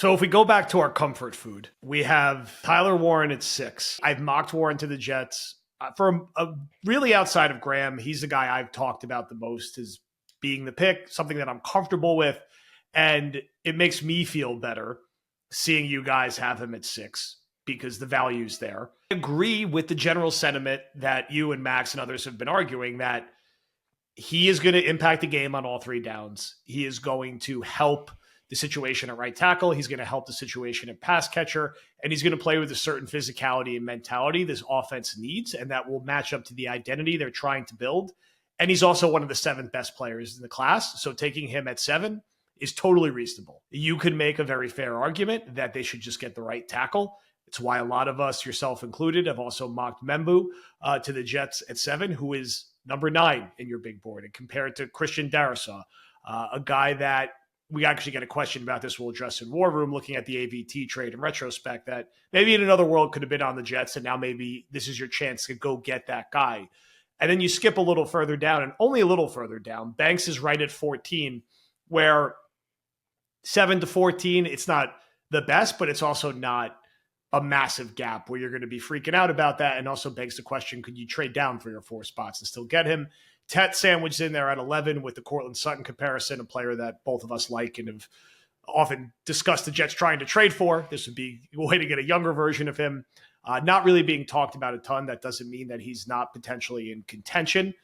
So if we go back to our comfort food, we have Tyler Warren at 6. I've mocked Warren to the Jets. For really outside of Graham, he's the guy I've talked about the most as being the pick, something that I'm comfortable with. And it makes me feel better seeing you guys have him at 6 because the value's there. I agree with the general sentiment that you and Max and others have been arguing that he is going to impact the game on all 3 downs. He is going to help the situation at right tackle. He's going to help the situation at pass catcher, and he's going to play with a certain physicality and mentality this offense needs, and that will match up to the identity they're trying to build. And he's also one of the 7th best players in the class, so taking him at 7 is totally reasonable. You could make a very fair argument that they should just get the right tackle. It's why a lot of us, yourself included, have also mocked Membu to the Jets at 7, who is number 9 in your big board, and compared to Christian Darrisaw, a guy that we actually get a question about this we'll address in War Room, looking at the AVT trade in retrospect, that maybe in another world could have been on the Jets, and now maybe this is your chance to go get that guy. And then you skip a little further down, and only a little further down. Banks is right at 14, where 7 to 14, it's not the best, but it's also not a massive gap where you're going to be freaking out about that. And also begs the question, could you trade down for your 4 spots and still get him? Tet sandwiched in there at 11 with the Cortland Sutton comparison, a player that both of us like and have often discussed the Jets trying to trade for. This would be a way to get a younger version of him. Not really being talked about a ton. That doesn't mean that he's not potentially in contention.